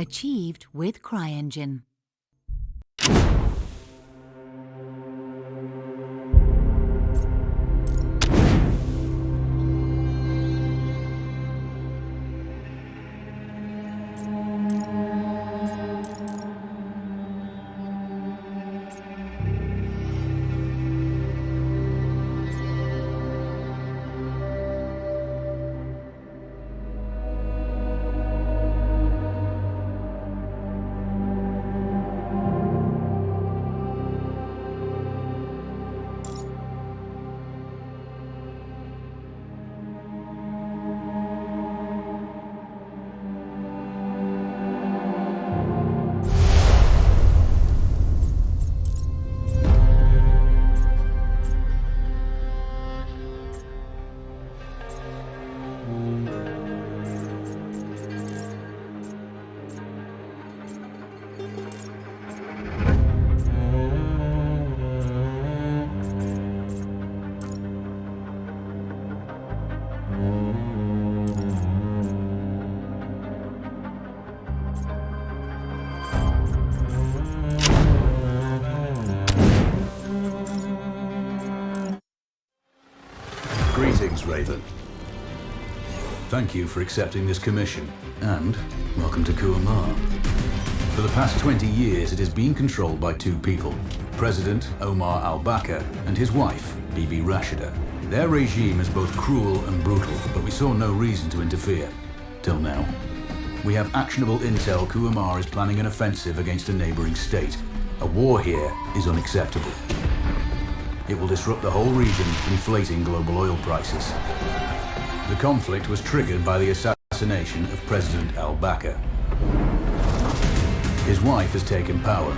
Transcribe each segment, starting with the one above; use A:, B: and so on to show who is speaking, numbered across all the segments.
A: Achieved with CryEngine.
B: Greetings, Raven. Thank you for accepting this commission, and welcome to Kuamar. For the past 20 years, it has been controlled by two people, President Omar al-Bakr and his wife, Bibi Rashida. Their regime is both cruel and brutal, but we saw no reason to interfere, till now. We have actionable intel Kuamar is planning an offensive against a neighboring state. A war here is unacceptable. It will disrupt the whole region, inflating global oil prices. The conflict was triggered by the assassination of President al-Bakr. His wife has taken power,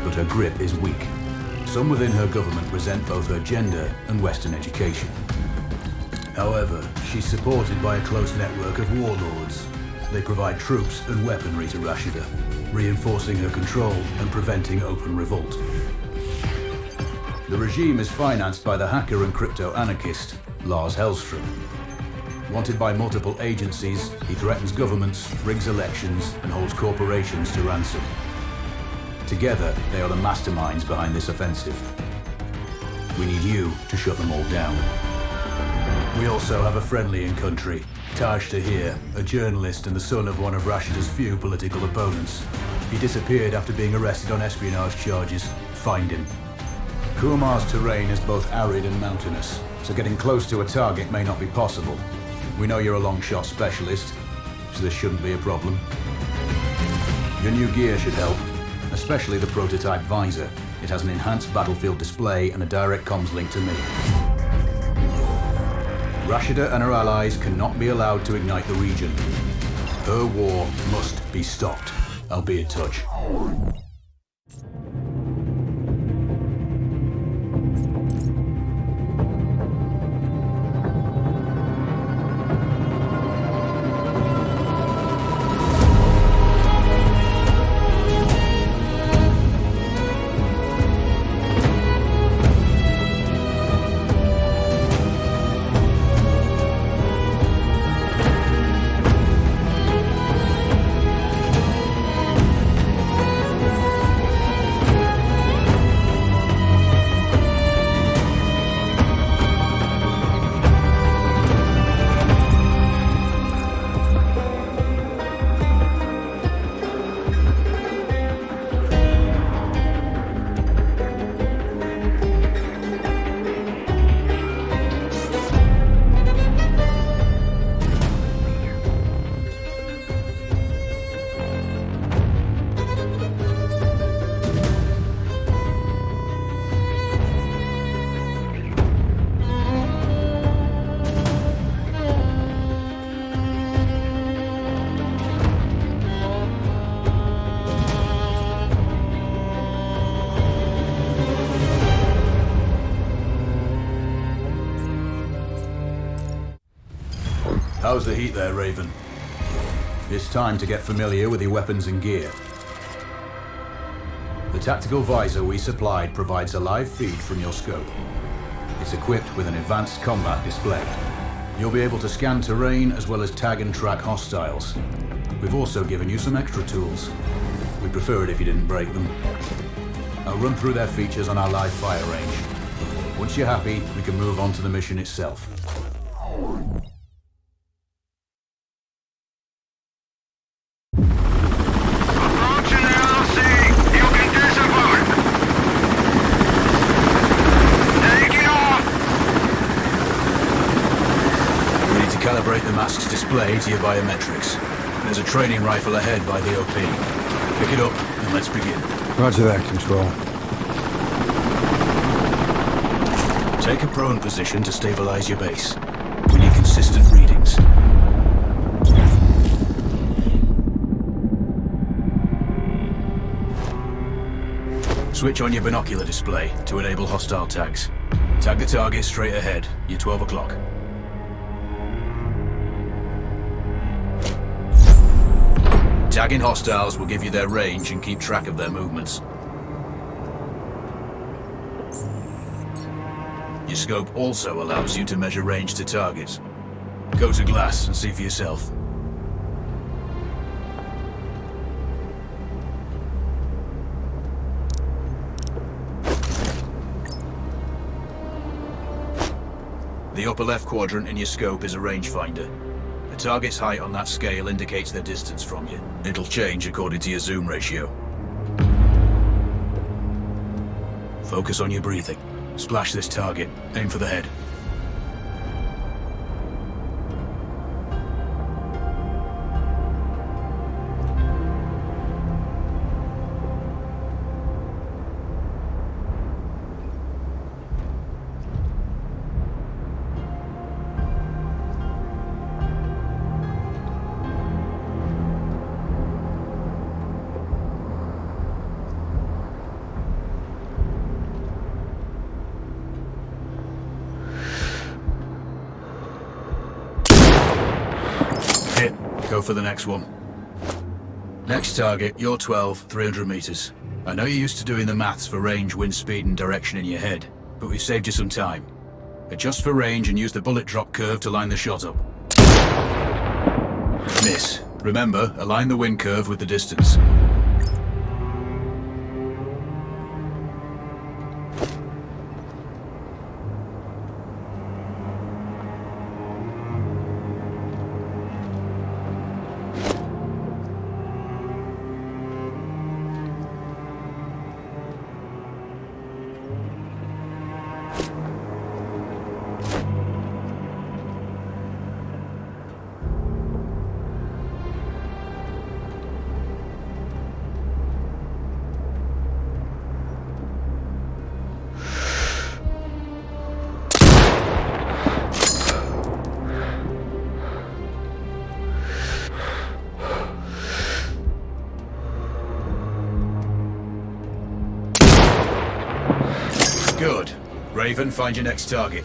B: but her grip is weak. Some within her government resent both her gender and Western education. However, she's supported by a close network of warlords. They provide troops and weaponry to Rashida, reinforcing her control and preventing open revolt. The regime is financed by the hacker and crypto-anarchist, Lars Hellstrom. Wanted by multiple agencies, he threatens governments, rigs elections, and holds corporations to ransom. Together, they are the masterminds behind this offensive. We need you to shut them all down. We also have a friendly in country, Taj Tahir, a journalist and the son of one of Rashida's few political opponents. He disappeared after being arrested on espionage charges. Find him. Kuamar's terrain is both arid and mountainous, so getting close to a target may not be possible. We know you're a long shot specialist, so this shouldn't be a problem. Your new gear should help, especially the prototype visor. It has an enhanced battlefield display and a direct comms link to me. Rashida and her allies cannot be allowed to ignite the region. Her war must be stopped. I'll be in touch. How's the heat there, Raven? It's time to get familiar with your weapons and gear. The tactical visor we supplied provides a live feed from your scope. It's equipped with an advanced combat display. You'll be able to scan terrain as well as tag and track hostiles. We've also given you some extra tools. We'd prefer it if you didn't break them. I'll run through their features on our live fire range. Once you're happy, we can move on to the mission itself. Calibrate the mask's display to your biometrics. There's a training rifle ahead by the OP. Pick it up and let's begin.
C: Roger that, Control.
B: Take a prone position to stabilize your base. We need consistent readings. Switch on your binocular display to enable hostile tags. Tag the target straight ahead. You're 12 o'clock. Tagging hostiles will give you their range and keep track of their movements. Your scope also allows you to measure range to targets. Go to glass and see for yourself. The upper left quadrant in your scope is a rangefinder. The target's height on that scale indicates their distance from you. It'll change according to your zoom ratio. Focus on your breathing. Splash this target. Aim for the head. Go for the next one. Next target, you're 12, 300 meters. I know you're used to doing the maths for range, wind speed and direction in your head, but we've saved you some time. Adjust for range and use the bullet drop curve to line the shot up. Miss. Remember, align the wind curve with the distance. Good. Raven, find your next target.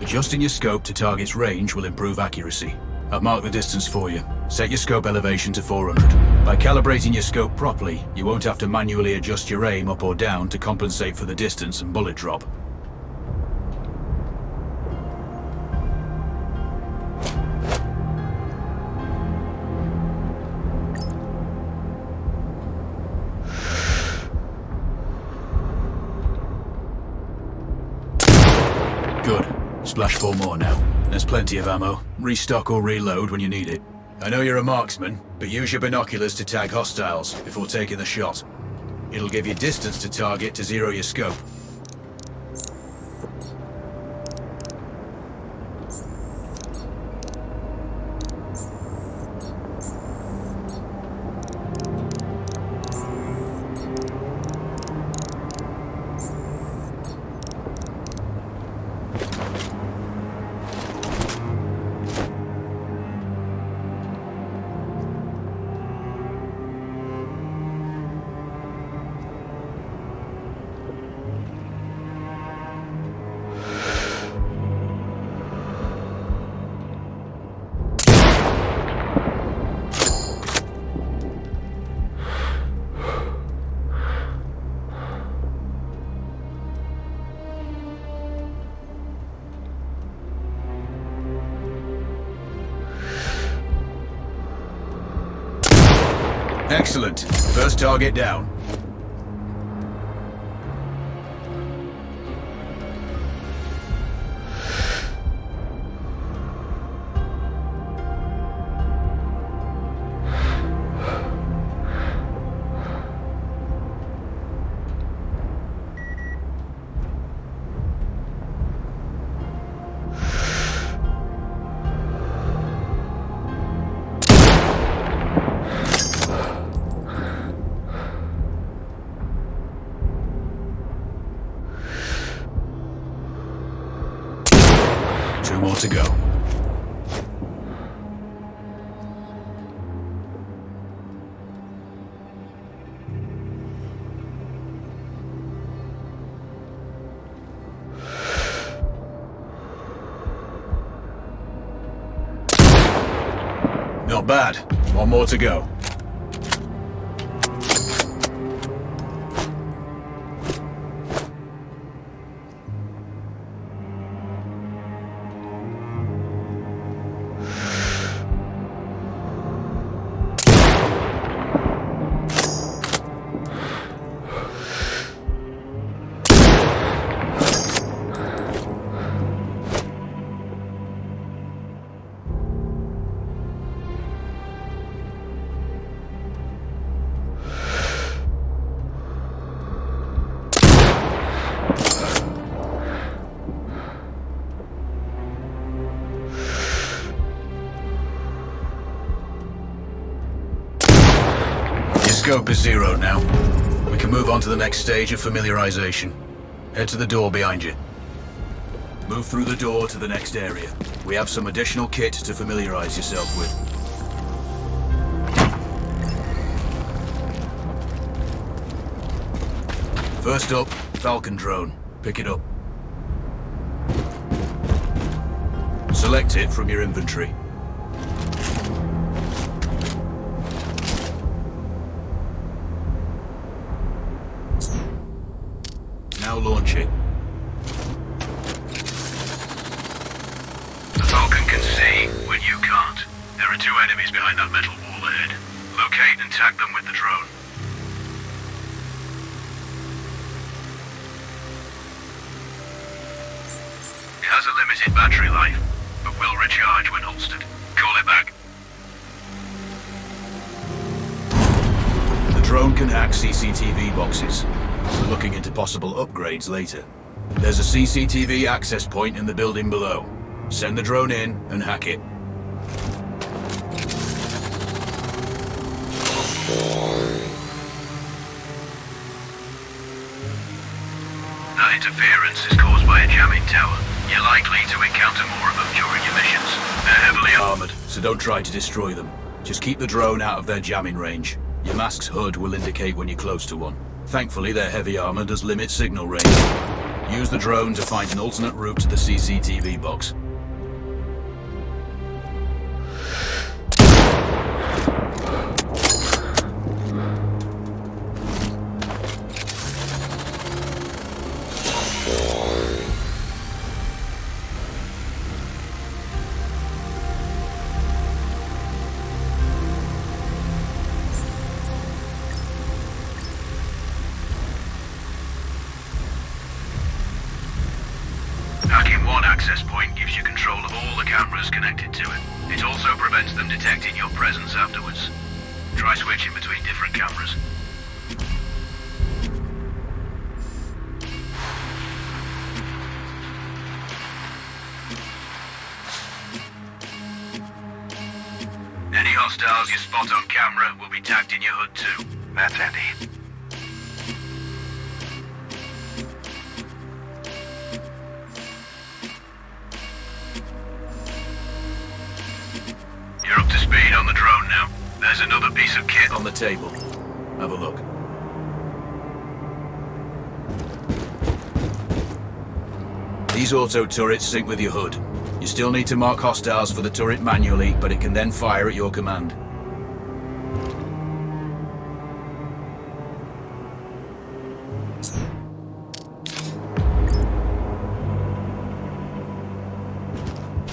B: Adjusting your scope to target's range will improve accuracy. I've marked the distance for you. Set your scope elevation to 400. By calibrating your scope properly, you won't have to manually adjust your aim up or down to compensate for the distance and bullet drop. Good. Splash 4 more now. There's plenty of ammo. Restock or reload when you need it. I know you're a marksman, but use your binoculars to tag hostiles before taking the shot. It'll give you distance to target to zero your scope. Excellent. First target down. Two more to go. Not bad. One more to go. Scope is zeroed now. We can move on to the next stage of familiarization. Head to the door behind you. Move through the door to the next area. We have some additional kit to familiarize yourself with. First up, Falcon drone. Pick it up. Select it from your inventory. Now launch it.
C: The Falcon can see when you can't. There are two enemies behind that metal wall ahead. Locate and tag them with the drone. It has a limited battery life, but will recharge when holstered. Call it back.
B: The drone can hack CCTV boxes. We're looking into possible upgrades later. There's a CCTV access point in the building below. Send the drone in and hack it.
C: That interference is caused by a jamming tower. You're likely to encounter more of them during your missions. They're heavily
B: Armored, so don't try to destroy them. Just keep the drone out of their jamming range. Your mask's HUD will indicate when you're close to one. Thankfully, their heavy armor does limit signal range. Use the drone to find an alternate route to the CCTV box.
C: Hacking one access point gives you control of all the cameras connected to it. It also prevents them detecting your presence afterwards. Try switching between different cameras. Any hostiles you spot on camera will be tagged in your HUD too. That's handy. You're up to speed on the drone now. There's another piece of kit
B: On the table. Have a look. These auto turrets sync with your HUD. You still need to mark hostiles for the turret manually, but it can then fire at your command.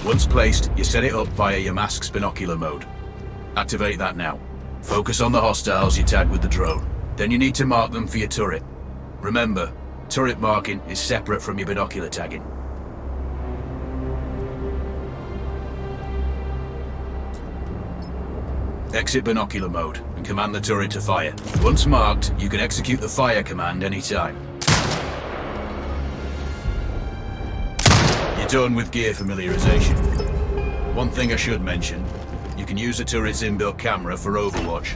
B: Once placed, you set it up via your mask's binocular mode. Activate that now. Focus on the hostiles you tag with the drone. Then you need to mark them for your turret. Remember, turret marking is separate from your binocular tagging. Exit binocular mode and command the turret to fire. Once marked, you can execute the fire command anytime. You're done with gear familiarization. One thing I should mention, you can use the turret's inbuilt camera for overwatch,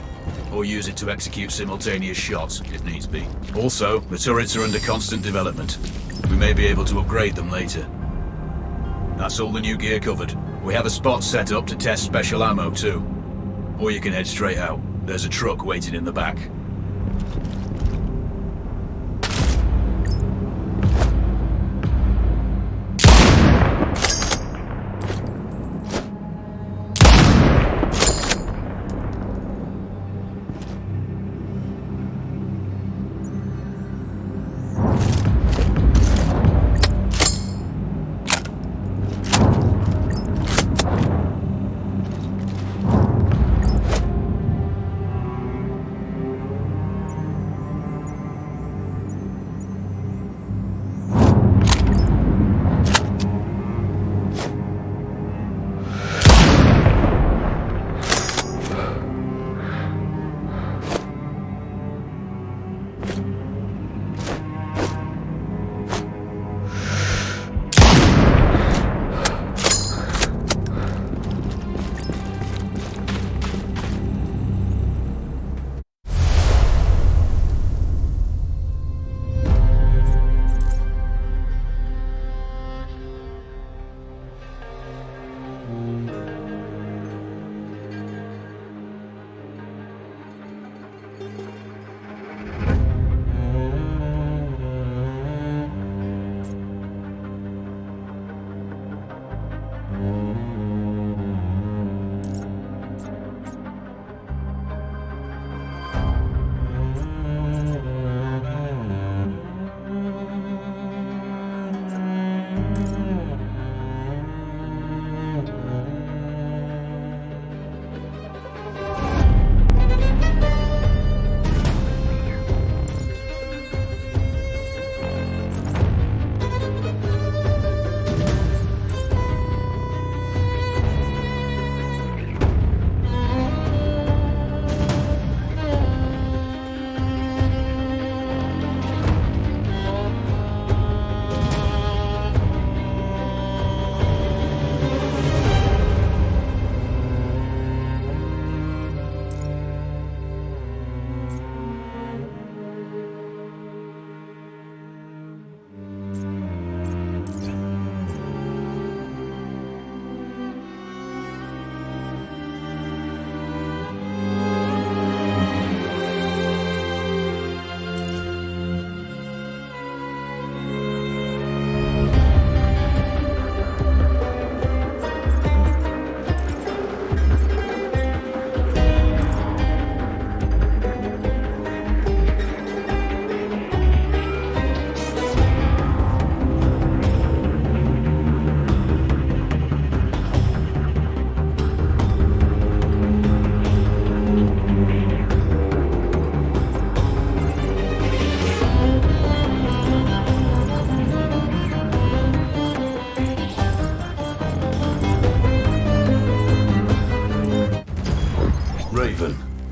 B: or use it to execute simultaneous shots if needs be. Also, the turrets are under constant development. We may be able to upgrade them later. That's all the new gear covered. We have a spot set up to test special ammo too. Or you can head straight out. There's a truck waiting in the back.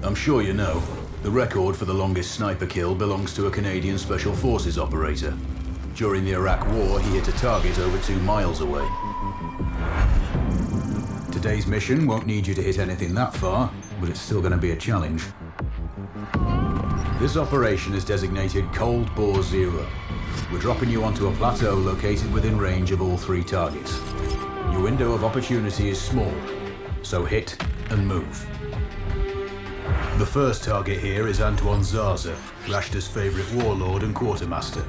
B: I'm sure you know, the record for the longest sniper kill belongs to a Canadian Special Forces operator. During the Iraq War, he hit a target over 2 miles away. Today's mission won't need you to hit anything that far, but it's still going to be a challenge. This operation is designated Cold Bore Zero. We're dropping you onto a plateau located within range of all 3 targets. Your window of opportunity is small, so hit and move. The first target here is Antoine Zaza, Rashta's favourite warlord and quartermaster.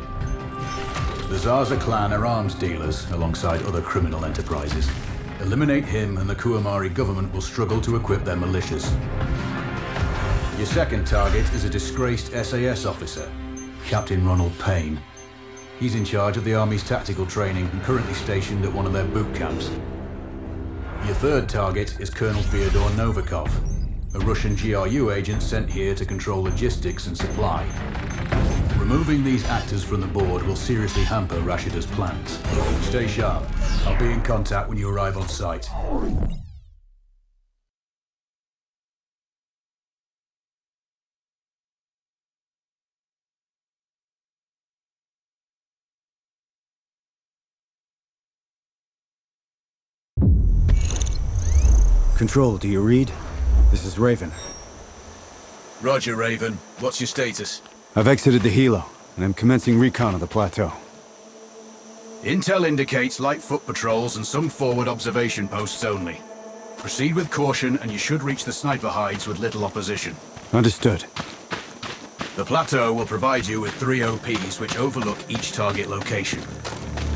B: The Zaza clan are arms dealers alongside other criminal enterprises. Eliminate him and the Kuamari government will struggle to equip their militias. Your second target is a disgraced SAS officer, Captain Ronald Payne. He's in charge of the Army's tactical training and currently stationed at one of their boot camps. Your third target is Colonel Fyodor Novikov. a Russian GRU agent sent here to control logistics and supply. Removing these actors from the board will seriously hamper Rashida's plans. Stay sharp. I'll be in contact when you arrive on site.
D: Control, do you read? This is Raven.
B: Roger, Raven. What's your status?
D: I've exited the helo, and I'm commencing recon of the plateau.
B: Intel indicates light foot patrols and some forward observation posts only. Proceed with caution and you should reach the sniper hides with little opposition.
D: Understood.
B: The plateau will provide you with 3 OPs which overlook each target location.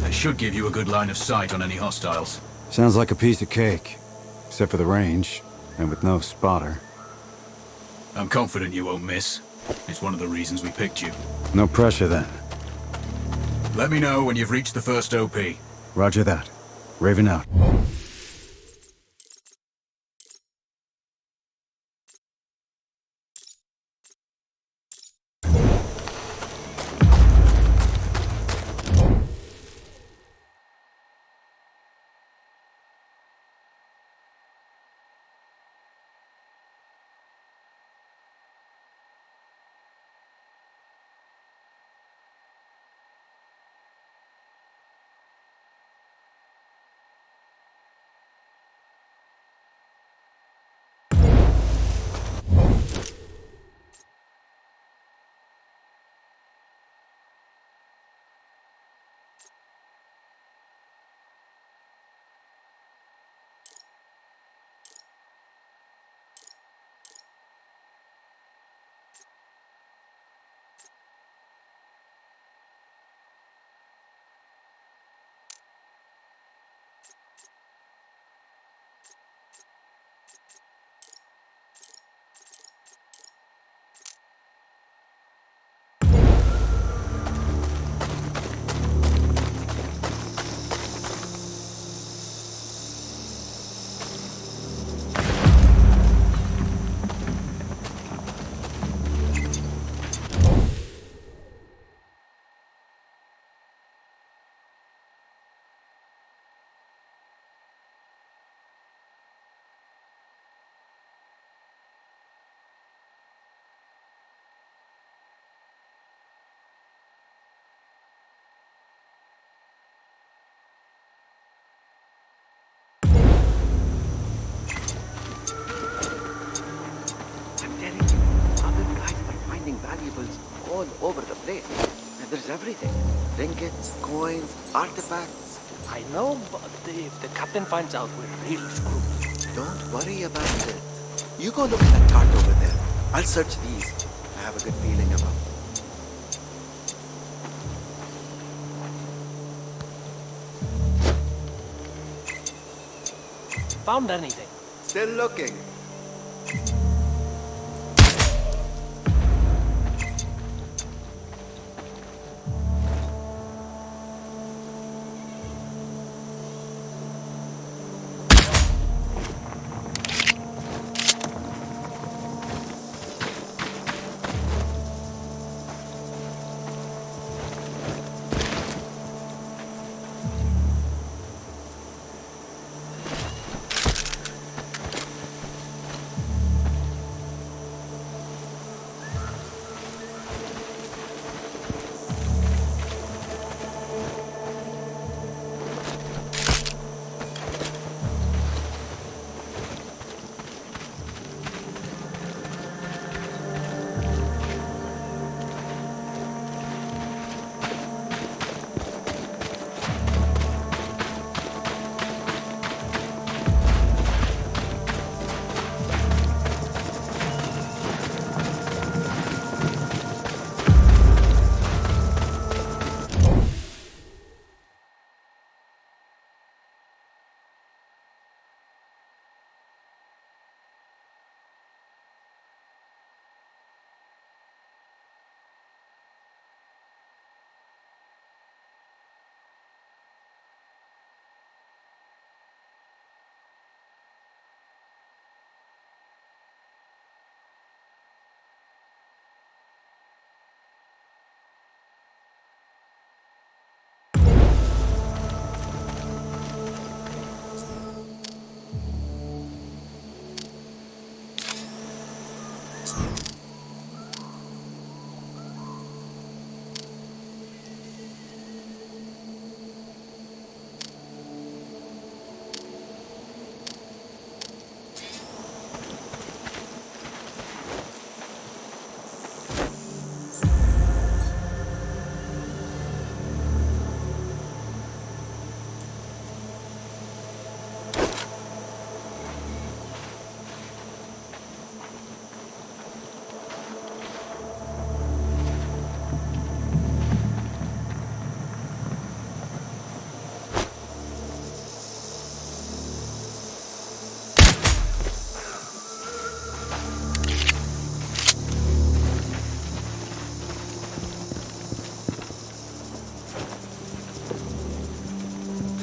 B: They should give you a good line of sight on any hostiles.
D: Sounds like a piece of cake. Except for the range, and with no spotter.
B: I'm confident you won't miss. It's one of the reasons we picked you.
D: No pressure then.
B: Let me know when you've reached the first OP.
D: Roger that. Raven out.
E: All over the place. And there's everything. Trinkets, coins, artifacts.
F: I know, but if the captain finds out, we're really screwed.
E: Don't worry about it. You go look at that cart over there. I'll search these. I have a good feeling about it.
F: Found anything?
E: Still looking.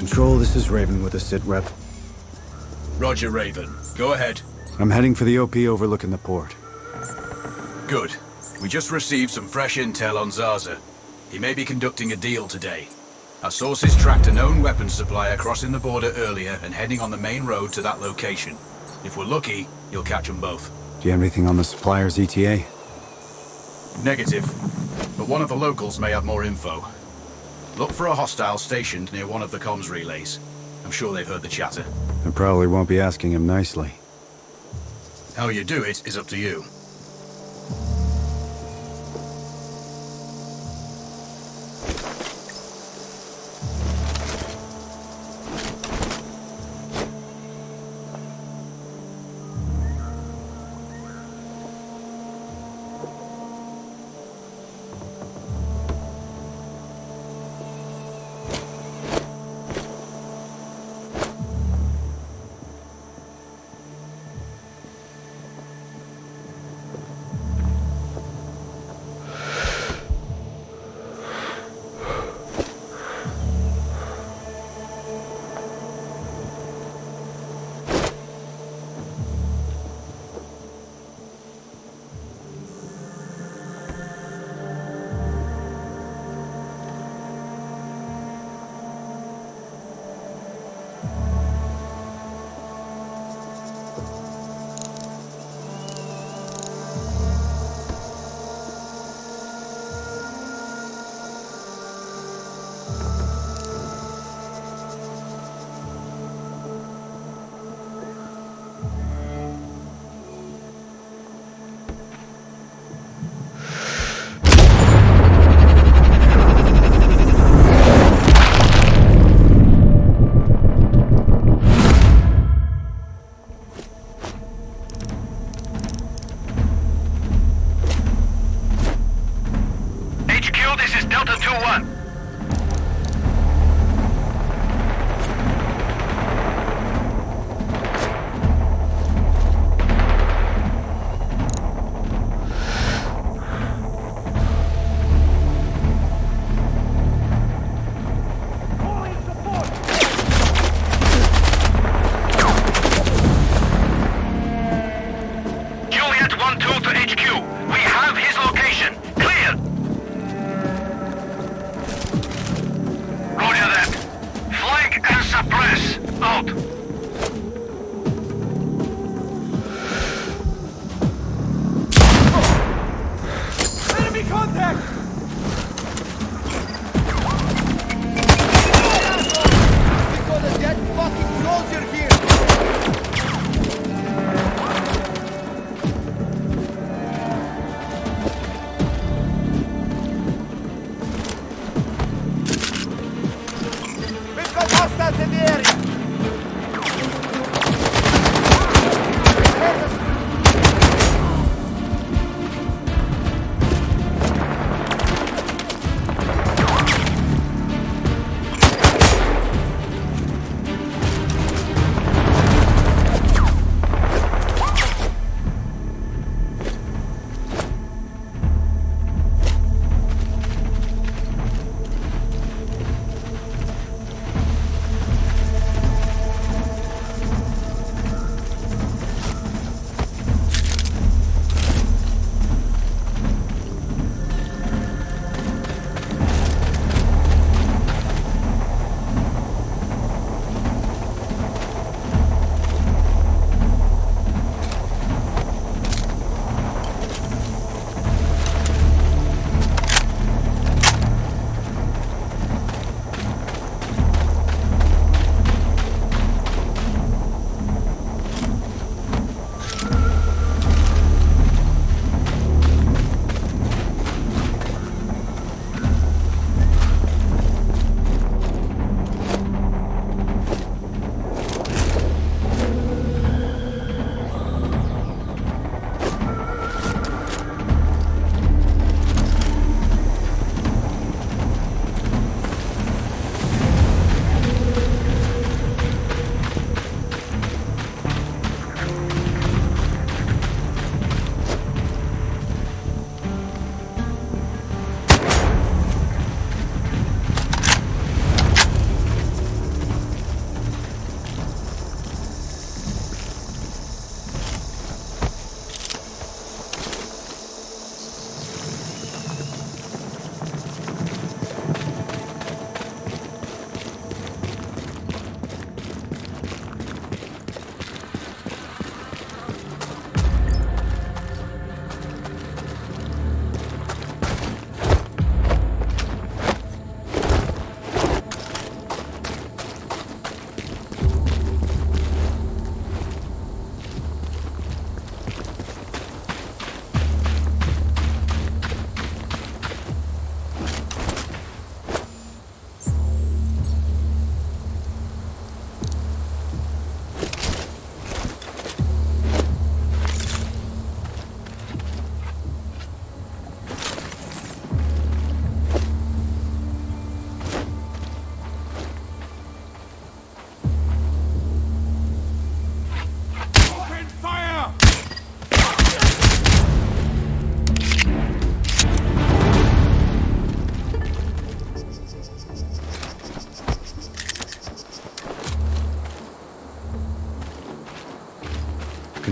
D: Control, this is Raven with a sit rep.
B: Roger, Raven. Go ahead.
D: I'm heading for the OP overlooking the port.
B: Good. We just received some fresh intel on Zaza. He may be conducting a deal today. Our sources tracked a known weapons supplier crossing the border earlier and heading on the main road to that location. If we're lucky, you'll catch them both.
D: Do you have anything on the supplier's ETA?
B: Negative. But one of the locals may have more info. Look for a hostile stationed near one of the comms relays. I'm sure they've heard the chatter.
D: I probably won't be asking him nicely.
B: How you do it is up to you.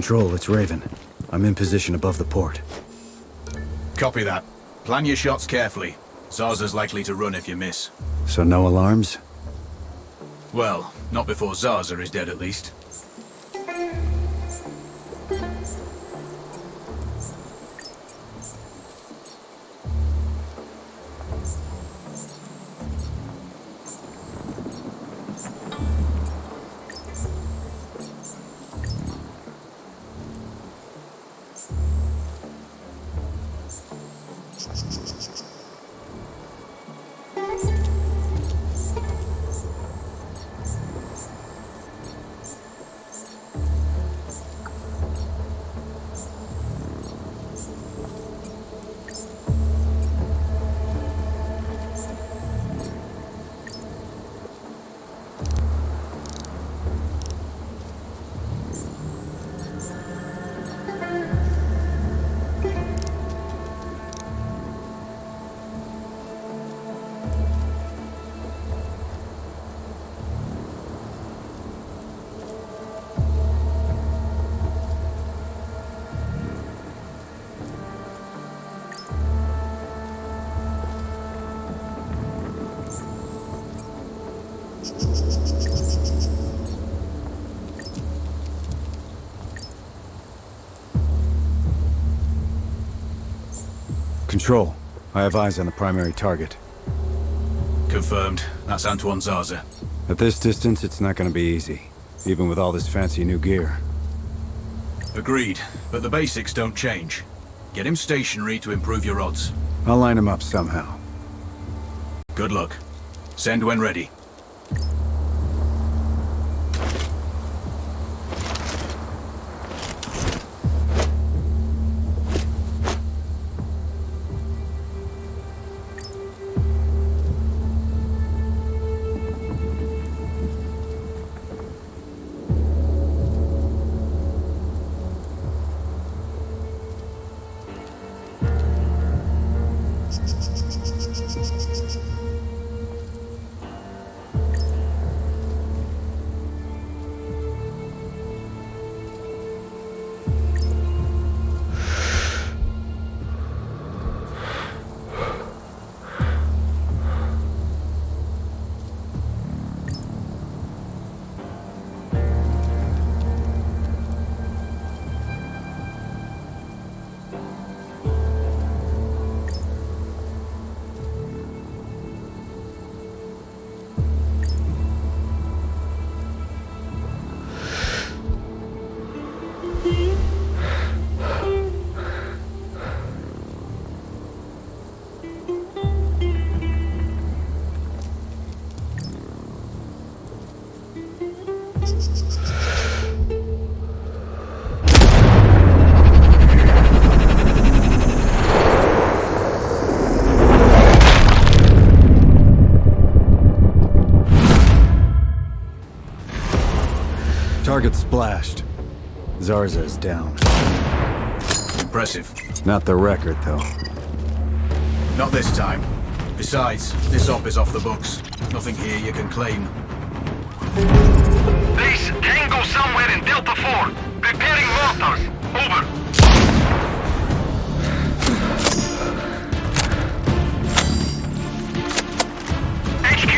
D: Control, it's Raven. I'm in position above the port.
B: Copy that. Plan your shots carefully. Zarza's likely to run if you miss.
D: So no alarms?
B: Well, not before Zarza is dead at least.
D: Control, I have eyes on the primary target.
B: Confirmed. That's Antoine Zarza.
D: At this distance, it's not gonna be easy, even with all this fancy new gear.
B: Agreed, but the basics don't change. Get him stationary to improve your odds.
D: I'll line him up somehow.
B: Good luck. Send when ready.
D: Target splashed. Zarza is down.
B: Impressive.
D: Not the record, though.
B: Not this time. Besides, this op is off the books. Nothing here you can claim.
C: Base, Tango somewhere in Delta 4. Preparing mortars. Over. HQ,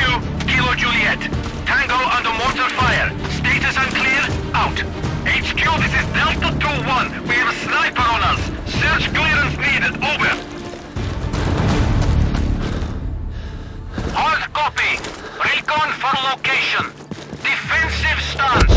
C: Kilo Juliet. Tango under mortar fire. Status unclear. Out. HQ, this is Delta 2-1. We have a sniper on us. Search clearance needed. Over. Hard copy. Recon for location. Defensive stance.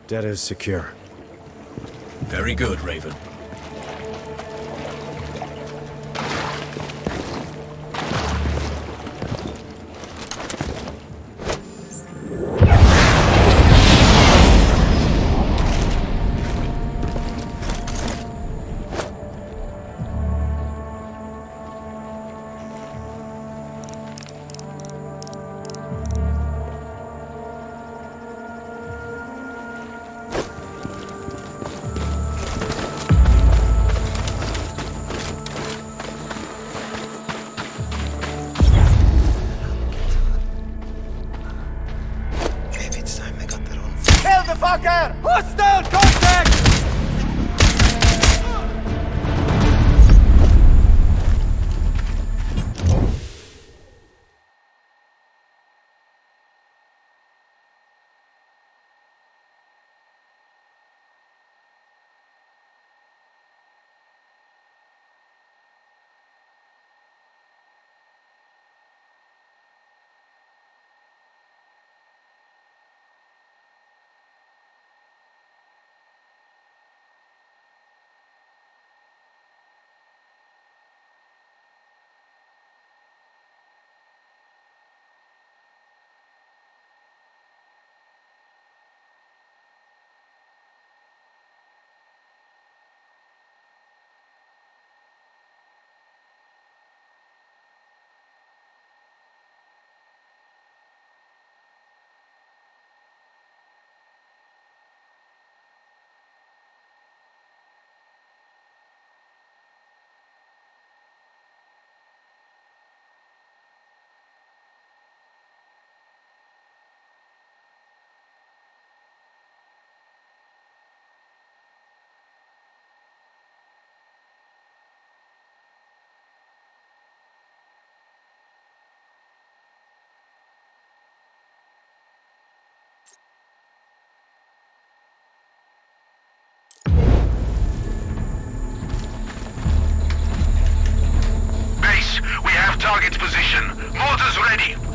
D: Data is secure.
B: Very good, Raven.
F: Hostile contact!
C: Base, we have target position. Mortars ready.